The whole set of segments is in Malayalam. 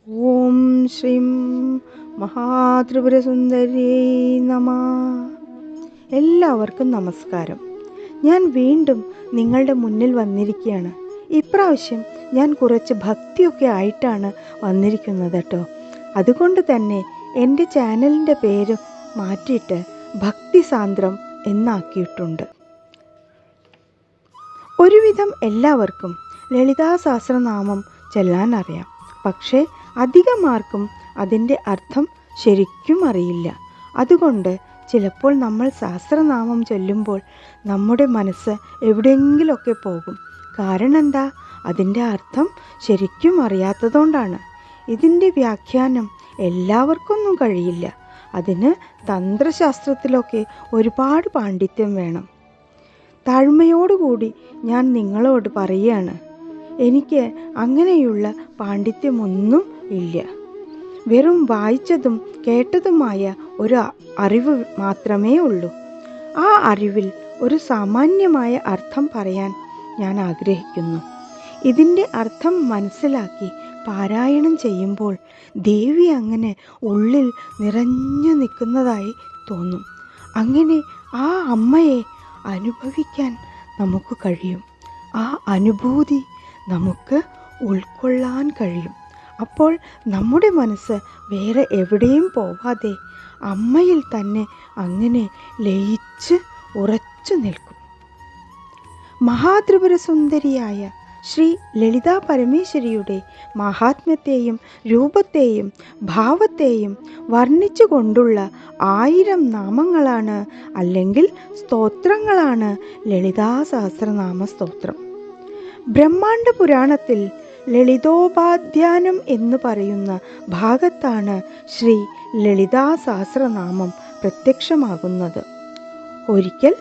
ഓം ശ്രീം മഹാത്രിപുരസുന്ദരിയേ നമഃ. എല്ലാവർക്കും നമസ്കാരം. ഞാൻ വീണ്ടും നിങ്ങളുടെ മുന്നിൽ വന്നിരിക്കുകയാണ്. ഇപ്രാവശ്യം ഞാൻ കുറച്ച് ഭക്തിയൊക്കെ ആയിട്ടാണ് വന്നിരിക്കുന്നത് കേട്ടോ. അതുകൊണ്ട് തന്നെ എൻ്റെ ചാനലിൻ്റെ പേര് മാറ്റിയിട്ട് ഭക്തിസാന്ദ്രം എന്നാക്കിയിട്ടുണ്ട്. ഒരുവിധം എല്ലാവർക്കും ലളിതാ സഹസ്രനാമം ചൊല്ലാൻ അറിയാം. പക്ഷേ അധികമാർക്കും അതിൻ്റെ അർത്ഥം ശരിക്കും അറിയില്ല. അതുകൊണ്ട് ചിലപ്പോൾ നമ്മൾ സഹസ്രനാമം ചൊല്ലുമ്പോൾ നമ്മുടെ മനസ്സ് എവിടെയെങ്കിലുമൊക്കെ പോകും. കാരണം എന്താ? അതിൻ്റെ അർത്ഥം ശരിക്കും അറിയാത്തതുകൊണ്ടാണ്. ഇതിൻ്റെ വ്യാഖ്യാനം എല്ലാവർക്കൊന്നും കഴിയില്ല. അതിന് തന്ത്രശാസ്ത്രത്തിലൊക്കെ ഒരുപാട് പാണ്ഡിത്യം വേണം. താഴ്മയോടുകൂടി ഞാൻ നിങ്ങളോട് പറയുകയാണ്, എനിക്ക് അങ്ങനെയുള്ള പാണ്ഡിത്യമൊന്നും ഇല്ല. വെറും വായിച്ചതും കേട്ടതുമായ ഒരു അറിവ് മാത്രമേ ഉള്ളൂ. ആ അറിവിൽ ഒരു സാമാന്യമായ അർത്ഥം പറയാൻ ഞാൻ ആഗ്രഹിക്കുന്നു. ഇതിൻ്റെ അർത്ഥം മനസ്സിലാക്കി പാരായണം ചെയ്യുമ്പോൾ ദേവി അങ്ങനെ ഉള്ളിൽ നിറഞ്ഞു നിൽക്കുന്നതായി തോന്നും. അങ്ങനെ ആ അമ്മയെ അനുഭവിക്കാൻ നമുക്ക് കഴിയും. ആ അനുഭൂതി നമുക്ക് ഉൾക്കൊള്ളാൻ കഴിയും. അപ്പോൾ നമ്മുടെ മനസ്സ് വേറെ എവിടെയും പോവാതെ അമ്മയിൽ തന്നെ അങ്ങനെ ലയിച്ച് ഉറച്ചു നിൽക്കും. മഹാത്രിപുരസുന്ദരിയായ ശ്രീ ലളിതാ പരമേശ്വരിയുടെ മഹാത്മ്യത്തെയും രൂപത്തെയും ഭാവത്തെയും വർണ്ണിച്ചുകൊണ്ടുള്ള 1000 നാമങ്ങളാണ് അല്ലെങ്കിൽ സ്തോത്രങ്ങളാണ് ലളിതാ സഹസ്രനാമ സ്തോത്രം. ബ്രഹ്മാണ്ഡ പുരാണത്തിൽ ലളിതോപാധ്യാനം എന്ന് പറയുന്ന ഭാഗത്താണ് ശ്രീ ലളിതാ സഹസ്രനാമം പ്രത്യക്ഷമാകുന്നത്. ഒരിക്കൽ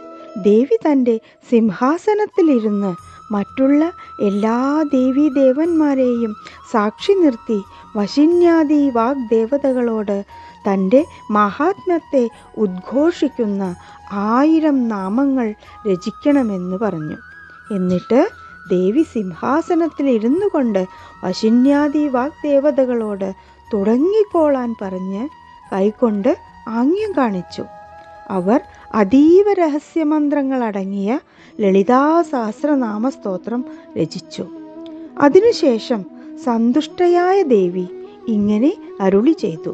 ദേവി തൻ്റെ സിംഹാസനത്തിലിരുന്ന് മറ്റുള്ള എല്ലാ ദേവീദേവന്മാരെയും സാക്ഷി നിർത്തി വശിന്യാദി വാഗ്ദേവതകളോട് തൻ്റെ മഹാത്മ്യത്തെ ഉദ്ഘോഷിക്കുന്ന 1000 നാമങ്ങൾ രചിക്കണമെന്ന് പറഞ്ഞു. എന്നിട്ട് ദേവി സിംഹാസനത്തിലിരുന്നു കൊണ്ട് വശിന്യാദി വാഗ്ദേവതകളോട് തുടങ്ങിക്കോളാൻ പറഞ്ഞ് കൈകൊണ്ട് ആംഗ്യം കാണിച്ചു. അവർ അതീവ രഹസ്യമന്ത്രങ്ങൾ അടങ്ങിയ ലളിതാ സഹസ്രനാമ സ്തോത്രം രചിച്ചു. അതിനുശേഷം സന്തുഷ്ടയായ ദേവി ഇങ്ങനെ അരുളി ചെയ്തു: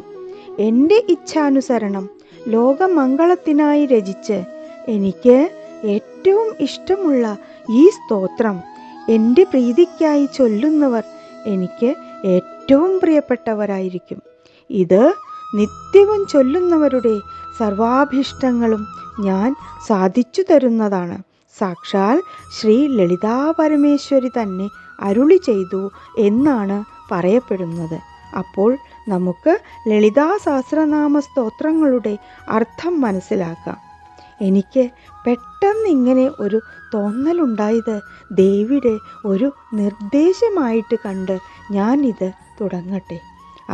എൻ്റെ ഇച്ഛാനുസരണം ലോകമംഗളത്തിനായി രചിച്ച് എനിക്ക് ഏറ്റവും ഇഷ്ടമുള്ള ഈ സ്തോത്രം എൻ്റെ പ്രീതിക്കായി ചൊല്ലുന്നവർ എനിക്ക് ഏറ്റവും പ്രിയപ്പെട്ടവരായിരിക്കും. ഇത് നിത്യവും ചൊല്ലുന്നവരുടെ സർവാഭീഷ്ടങ്ങളും ഞാൻ സാധിച്ചു തരുന്നതാണ്. സാക്ഷാൽ ശ്രീ ലളിതാ പരമേശ്വരി തന്നെ അരുളി ചെയ്തു എന്നാണ് പറയപ്പെടുന്നത്. അപ്പോൾ നമുക്ക് ലളിതാ സഹസ്രനാമ സ്തോത്രങ്ങളുടെ അർത്ഥം മനസ്സിലാക്കാം. എനിക്ക് പെട്ടെന്ന് ഇങ്ങനെ ഒരു തോന്നലുണ്ടായത് ദേവിയുടെ ഒരു നിർദ്ദേശമായിട്ട് കണ്ട് ഞാനിത് തുടങ്ങട്ടെ.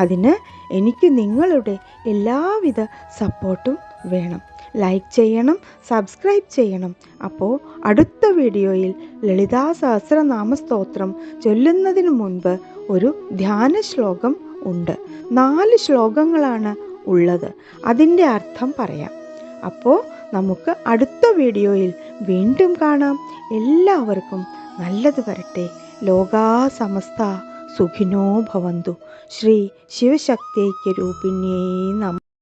അതിന് എനിക്ക് നിങ്ങളുടെ എല്ലാവിധ സപ്പോർട്ടും വേണം. ലൈക്ക് ചെയ്യണം, സബ്സ്ക്രൈബ് ചെയ്യണം. അപ്പോൾ അടുത്ത വീഡിയോയിൽ ലളിതാ സഹസ്രനാമ സ്തോത്രം ചൊല്ലുന്നതിന് മുൻപ് ഒരു ധ്യാന ശ്ലോകം ഉണ്ട്. 4 ശ്ലോകങ്ങളാണ് ഉള്ളത്. അതിൻ്റെ അർത്ഥം പറയാം. അപ്പോൾ നമുക്ക് അടുത്ത വീഡിയോയിൽ വീണ്ടും കാണാം. എല്ലാവർക്കും നല്ലത് വരട്ടെ. ലോകാ സമസ്ത സുഖിനോ ഭവന്തു. ശ്രീ ശിവശക്തൈക്യ രൂപിണ്യേ നമഃ.